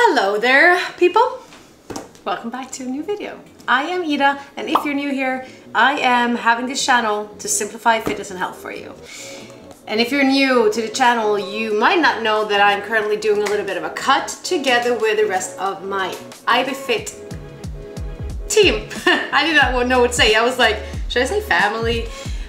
Hello there, people. Welcome back to a new video. I am Ida, and if you're new here, I am having this channel to simplify fitness and health for you. And if you're new to the channel, you might not know that I'm currently doing a little bit of a cut together with the rest of my IBFit team. I did not know what to say. I was like, should I say family?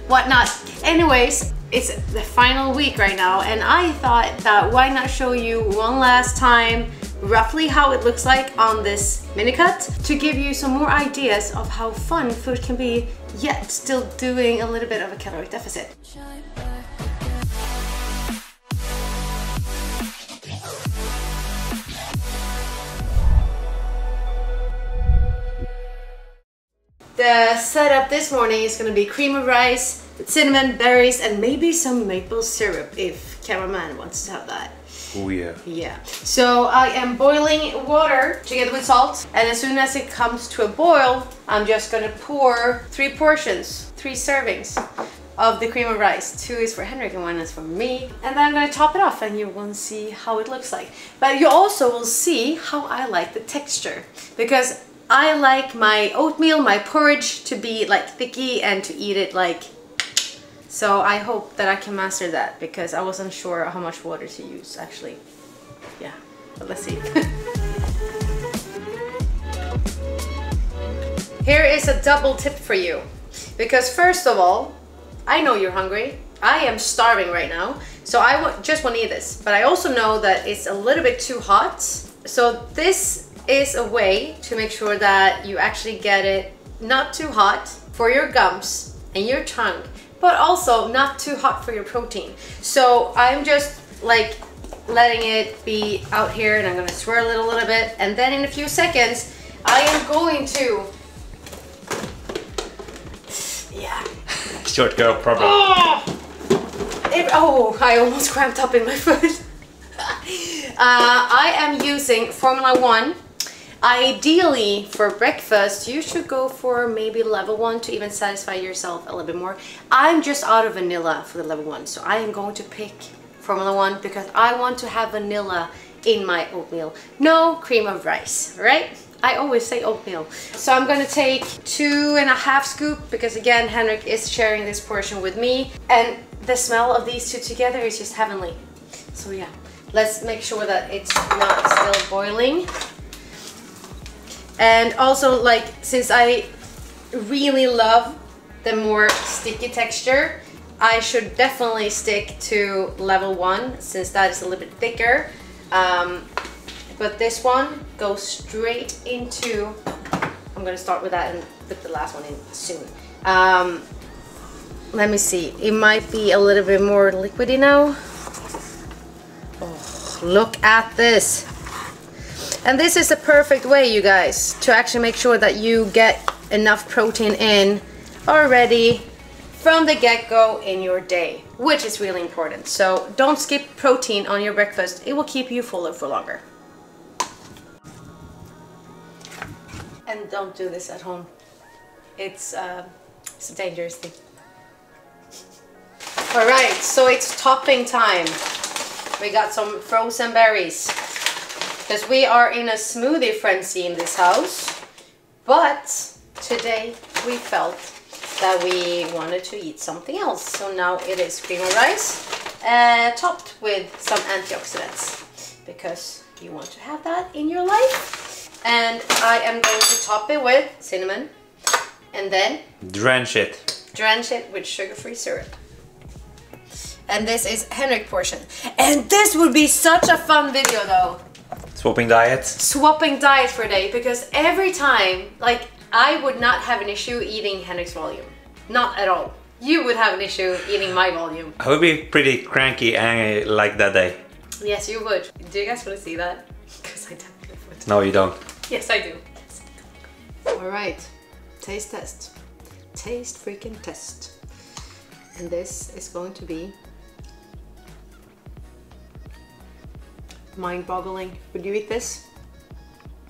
Whatnot. Anyways, it's the final week right now, and I thought that why not show you one last time roughly how it looks like on this mini cut to give you some more ideas of how fun food can be, yet still doing a little bit of a calorie deficit. The setup this morning is going to be cream of rice with cinnamon, berries, and maybe some maple syrup if cameraman wants to have that. Oh yeah. Yeah. So I am boiling water together with salt, and as soon as it comes to a boil, I'm just going to pour 3 portions, 3 servings of the cream of rice. 2 is for Henrik and 1 is for me. And then I'm going to top it off and you will see how it looks like. But you also will see how I like the texture, because I like my oatmeal, my porridge to be like thicky and to eat it like. So I hope that I can master that, because I wasn't sure how much water to use actually. Yeah, but let's see. Here is a double tip for you, because first of all, I know you're hungry. I am starving right now, so I just want to eat this, but I also know that it's a little bit too hot. So this is a way to make sure that you actually get it not too hot for your gums and your tongue, but also not too hot for your protein. So I'm just like letting it be out here, and I'm gonna swirl it a little bit, and then in a few seconds I am going to, yeah. Short girl problem. Oh, I almost cramped up in my foot. I am using Formula 1. Ideally, for breakfast, you should go for maybe level 1 to even satisfy yourself a little bit more. I'm just out of vanilla for the level 1, so I am going to pick Formula 1 because I want to have vanilla in my oatmeal. No cream of rice, right? I always say oatmeal. So I'm going to take 2.5 scoops, because again, Henrik is sharing this portion with me, and the smell of these two together is just heavenly. So yeah, let's make sure that it's not still boiling. And also, like, since I really love the more sticky texture, I should definitely stick to level 1, since that is a little bit thicker. But this one goes straight into, I'm gonna start with that and put the last one in soon. Let me see, it might be a little bit more liquidy now. Oh, look at this. And this is the perfect way, you guys, to actually make sure that you get enough protein in already from the get-go in your day, which is really important. So don't skip protein on your breakfast. It will keep you fuller for longer. And don't do this at home. It's a dangerous thing. All right, so it's topping time. We got some frozen berries, because we are in a smoothie frenzy in this house, but today we felt that we wanted to eat something else. So now it is cream of rice topped with some antioxidants, because you want to have that in your life. And I am going to top it with cinnamon, and then Drench it. Drench it with sugar-free syrup. And this is Henrik portion. And this would be such a fun video though. Swapping diets? Swapping diet for a day, because every time, like, I would not have an issue eating Henrik's volume. Not at all. You would have an issue eating my volume. I would be pretty cranky and like that day. Yes, you would. Do you guys want to see that? Because I definitely would. No, you don't. Yes, I do. Alright, taste test. Taste freaking test. And this is going to be mind-boggling. Would you eat this?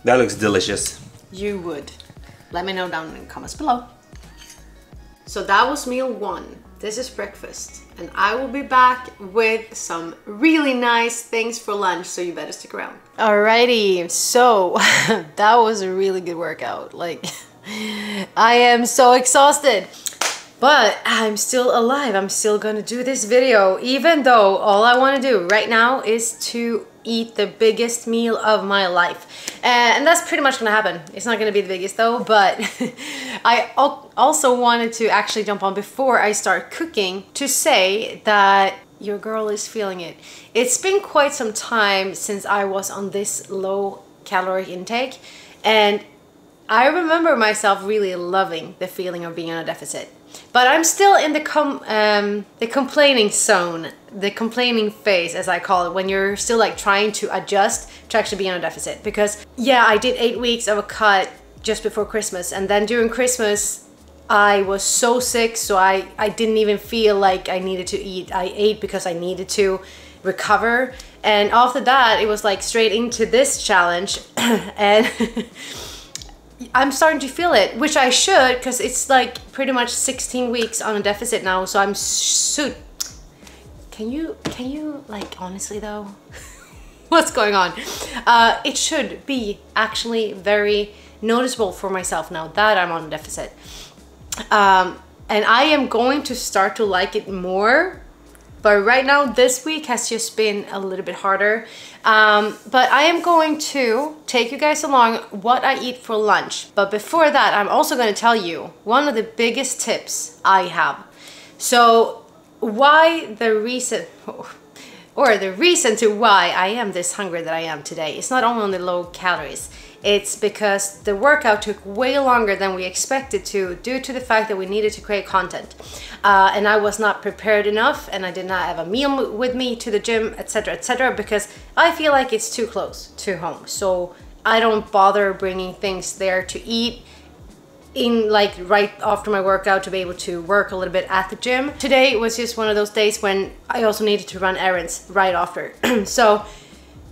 That looks delicious. You would. Let me know down in the comments below. So that was meal 1. this is breakfast, and I will be back with some really nice things for lunch, so you better stick around. Alrighty, so that was a really good workout. Like, I am so exhausted, but I'm still alive. I'm still gonna do this video, even though all I want to do right now is to eat the biggest meal of my life. And that's pretty much gonna happen. It's not gonna be the biggest though, but I also wanted to actually jump on before I start cooking to say that your girl is feeling it. It's been quite some time since I was on this low caloric intake, and I remember myself really loving the feeling of being on a deficit. But I'm still in the complaining zone, the complaining phase, as I call it, when you're still like trying to adjust to actually be on a deficit. Because yeah, I did 8 weeks of a cut just before Christmas, and then during Christmas I was so sick, so I didn't even feel like I needed to eat. I ate because I needed to recover, and after that it was like straight into this challenge and I'm starting to feel it, which I should, because it's like pretty much 16 weeks on a deficit now, so I'm Can you like, honestly though, what's going on? It should be actually very noticeable for myself now that I'm on a deficit. And I am going to start to like it more. But right now, this week has just been a little bit harder. But I am going to take you guys along what I eat for lunch. But before that, I'm also going to tell you one of the biggest tips I have. So why the reason, or the reason to why I am this hungry that I am today, it's not only on the low calories. It's because the workout took way longer than we expected to, due to the fact that we needed to create content. And I was not prepared enough, and I did not have a meal with me to the gym, etc., because I feel like it's too close to home. So I don't bother bringing things there to eat in like right after my workout to be able to work a little bit at the gym. Today was just one of those days when I also needed to run errands right after. So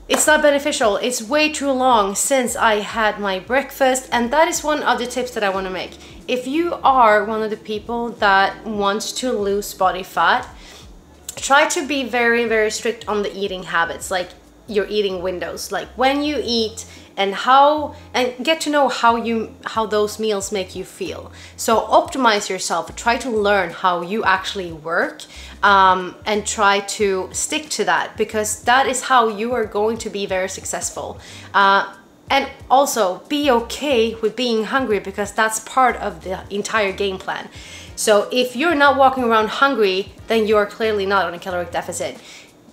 it's not beneficial. It's way too long since I had my breakfast, and that is one of the tips that I want to make. If you are one of the people that wants to lose body fat, try to be very, very strict on the eating habits, like your eating windows, like when you eat and get to know how those meals make you feel. So optimize yourself, try to learn how you actually work, and try to stick to that, because that is how you are going to be very successful. And also be okay with being hungry, because that's part of the entire game plan. So if you're not walking around hungry, then you are clearly not on a caloric deficit.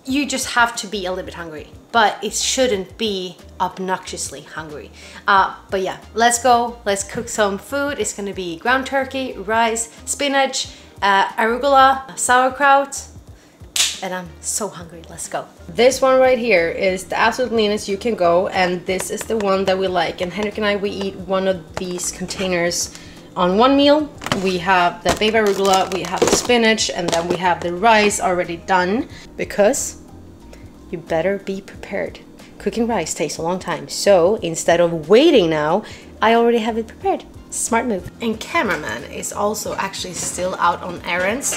You just have to be a little bit hungry, but it shouldn't be obnoxiously hungry. But yeah, let's go. Let's cook some food. It's gonna be ground turkey, rice, spinach, arugula, sauerkraut, and I'm so hungry. Let's go. This one right here is the absolute leanest you can go, and this is the one that we like. And Henrik and I, we eat one of these containers on one meal. We have the baby arugula, we have the spinach, and then we have the rice already done, because you better be prepared. Cooking rice takes a long time, so instead of waiting now, I already have it prepared. Smart move. And cameraman is also actually still out on errands.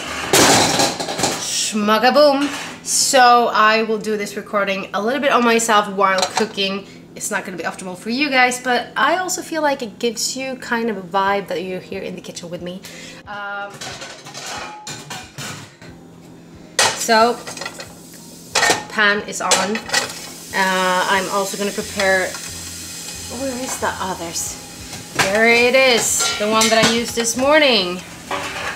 Schmugga-boom. So I will do this recording a little bit on myself while cooking. It's not going to be optimal for you guys, but I also feel like it gives you kind of a vibe that you're here in the kitchen with me. So, pan is on. I'm also going to prepare... Where is the others? There it is, the one that I used this morning.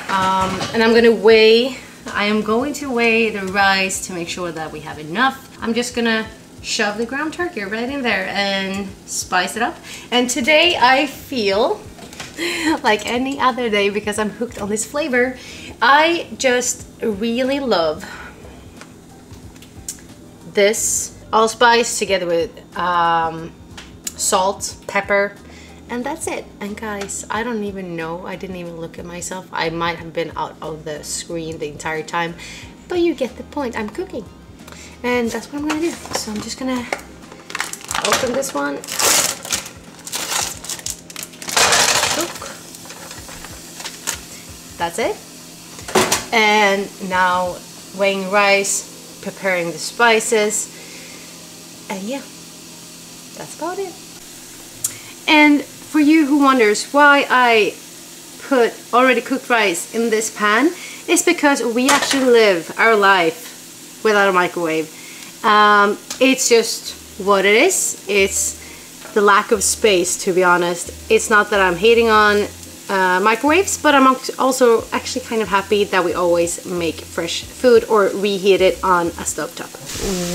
And I'm going to weigh... I am going to weigh the rice to make sure that we have enough. I'm just going to shove the ground turkey right in there and spice it up. And today I feel like any other day, because I'm hooked on this flavor. I just really love this allspice together with salt, pepper, and that's it. And guys, I don't even know, I didn't even look at myself. I might have been out of the screen the entire time, but you get the point. I'm cooking. And that's what I'm gonna do. So I'm just gonna open this one. Cook. That's it. And now weighing rice, preparing the spices, and yeah, that's about it. And for you who wonders why I put already cooked rice in this pan, it's because we actually live our life without a microwave. It's just what it is. It's the lack of space, to be honest. It's not that I'm hating on microwaves, but I'm also actually kind of happy that we always make fresh food or reheat it on a stovetop.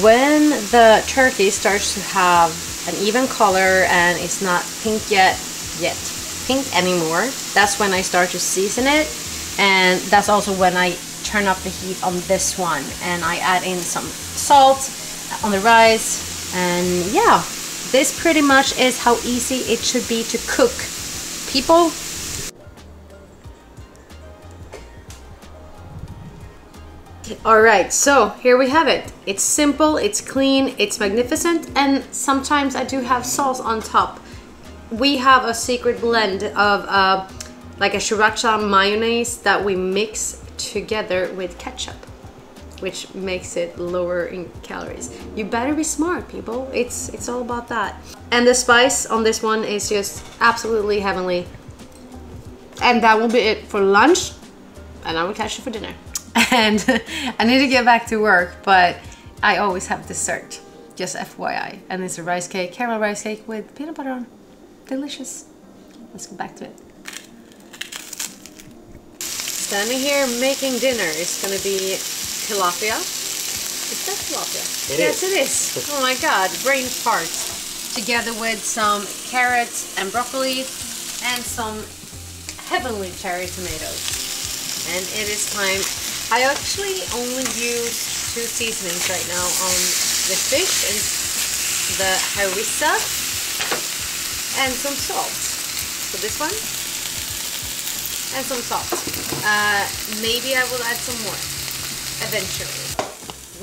When the turkey starts to have an even color and it's not pink pink anymore, that's when I start to season it, and that's also when I turn up the heat on this one and I add in some salt on the rice. And yeah, this pretty much is how easy it should be to cook, people. Alright, so here we have it. It's simple, it's clean, it's magnificent, and sometimes I do have sauce on top. We have a secret blend of like a sriracha mayonnaise that we mix together with ketchup, which makes it lower in calories. You better be smart, people. It's all about that. And the spice on this one is just absolutely heavenly. And that will be it for lunch, and I will catch you for dinner. And I need to get back to work, but I always have dessert, just FYI. And it's a rice cake, caramel rice cake with peanut butter on. Delicious. Let's go back to it. Standing here making dinner is gonna be tilapia. Is that tilapia? Yes, it is. Oh my god, brain fart. Together with some carrots and broccoli and some heavenly cherry tomatoes. And it is time. I actually only use 2 seasonings right now on the fish, and the harissa and some salt. So this one and some salt. Maybe I will add some more eventually.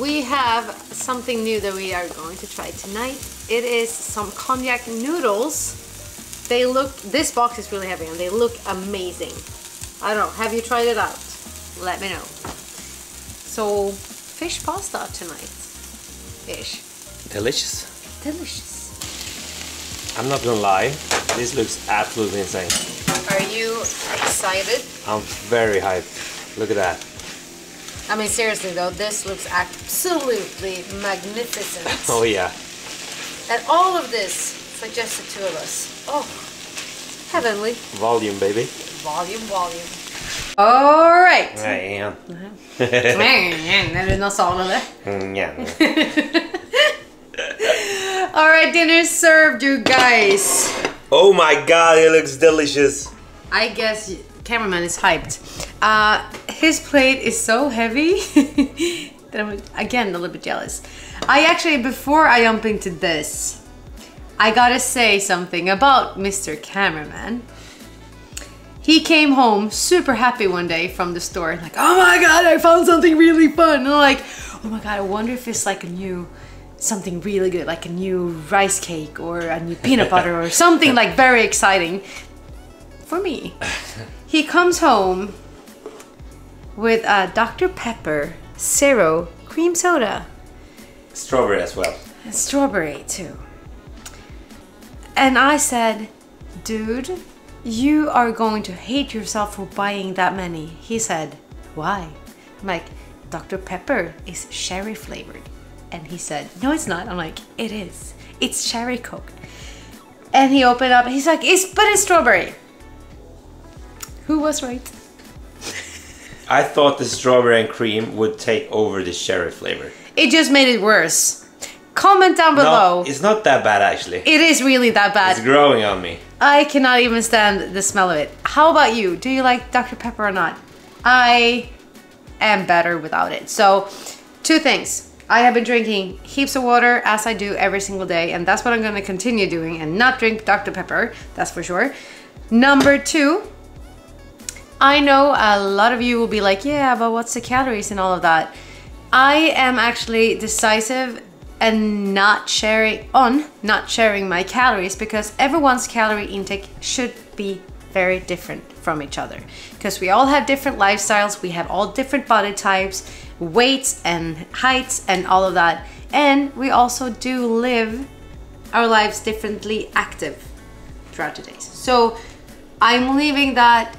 We have something new that we are going to try tonight. It is some cognac noodles. They look, this box is really heavy and they look amazing. I don't know, have you tried it out? Let me know. So, fish pasta tonight. Ish. Delicious. Delicious. I'm not gonna lie, this looks absolutely insane. Are you excited? I'm very hyped. Look at that. I mean, seriously though, this looks absolutely magnificent. Oh yeah. And all of this for just the 2 of us. Oh, heavenly. Volume, baby. Volume, volume. All right. Nej, igen. Är det någon sal eller? Ja. All right, dinner's served, you guys. Oh my god, it looks delicious. I guess cameraman is hyped. His plate is so heavy that I'm again a little bit jealous. I actually, before I jump into this, I gotta say something about Mr. Cameraman. He came home super happy one day from the store, like, oh my god, I found something really fun. And I'm like, oh my god, I wonder if it's like a new, something really good, like a new rice cake or a new peanut butter or something like very exciting for me. He comes home with a Dr. Pepper Zero cream soda. Strawberry as well. And strawberry too. And I said, dude, you are going to hate yourself for buying that many. He said, why? I'm like, Dr. Pepper is cherry flavored. And he said, no, it's not. I'm like, it is. It's cherry Coke. And he opened up and he's like, but it's strawberry. Who was right? I thought the strawberry and cream would take over the cherry flavor. It just made it worse. Comment down below. No, it's not that bad actually. It is really that bad. It's growing on me. I cannot even stand the smell of it. How about you? Do you like Dr. Pepper or not? I am better without it. So, 2 things. I have been drinking heaps of water, as I do every single day, and that's what I'm going to continue doing, and not drink Dr. Pepper, that's for sure. Number 2, I know a lot of you will be like, yeah, but what's the calories and all of that? I am actually decisive and not sharing my calories, because everyone's calorie intake should be very different from each other because we all have different lifestyles, we have all different body types, weights and heights and all of that, and we also do live our lives differently active throughout the days. So I'm leaving that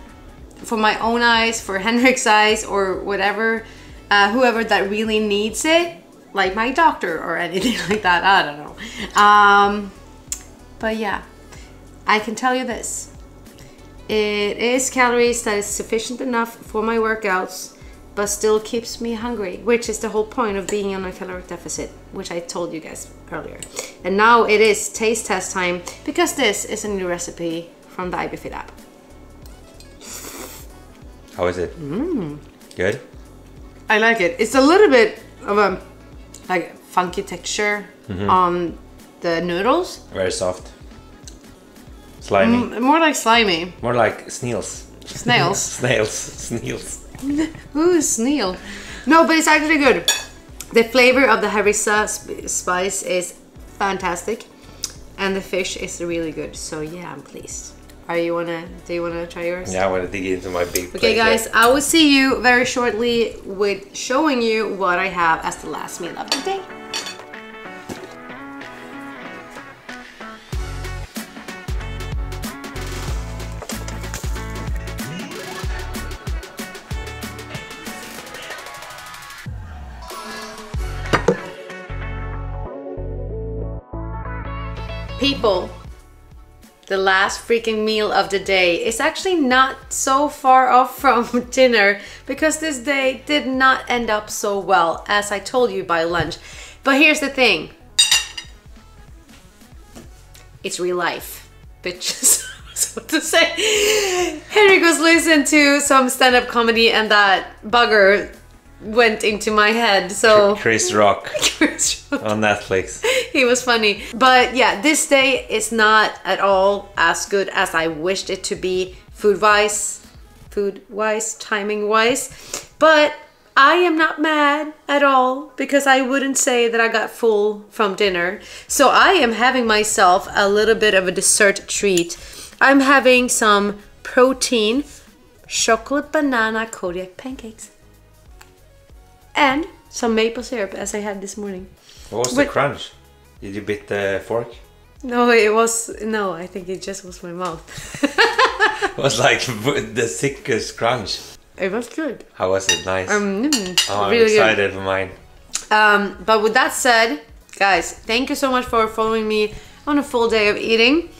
for my own eyes, for Henrik's eyes, or whatever, whoever that really needs it, like my doctor or anything like that, I don't know. But yeah, I can tell you this. It is calories that is sufficient enough for my workouts, but still keeps me hungry, which is the whole point of being on a caloric deficit, which I told you guys earlier. And now it is taste test time, because this is a new recipe from the IBFit app. How is it? Good? I like it. It's a little bit of a like funky texture on the noodles. Very soft. Slimy. More like slimy. More like snails. Snails. Snails. Ooh, snail. No, but it's actually good. The flavor of the harissa spice is fantastic, and the fish is really good. So yeah, I'm pleased. Do you wanna try yours? Yeah, I wanna dig into my big plate. Okay, guys, I will see you very shortly with showing you what I have as the last meal of the day. People, the last freaking meal of the day is actually not so far off from dinner, because this day did not end up so well as I told you by lunch. But here's the thing. It's real life, bitches. So to say. Henrik was listening to some stand-up comedy and that bugger went into my head. So Chris Rock on Netflix. He was funny. But yeah, this day is not at all as good as I wished it to be, food-wise, timing-wise. But I am not mad at all, because I wouldn't say that I got full from dinner. So I am having myself a little bit of a dessert treat. I'm having some protein chocolate banana Kodiak pancakes. And some maple syrup, as I had this morning. What was the crunch? Did you bit the fork? No, I think it just was my mouth. It was like the thickest crunch. It was good. How was it? Nice. I'm really excited for mine. But with that said, guys, thank you so much for following me on a full day of eating.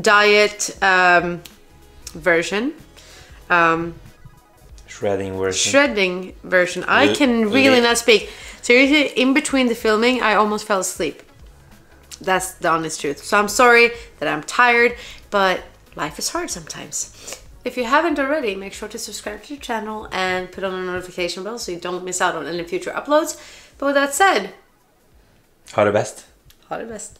Diet version. Shredding version. I can really not speak. Seriously, in between the filming, I almost fell asleep. That's the honest truth. So I'm sorry that I'm tired, but life is hard sometimes. If you haven't already, make sure to subscribe to the channel and put on a notification bell so you don't miss out on any future uploads. But with that said, all the best. All the best.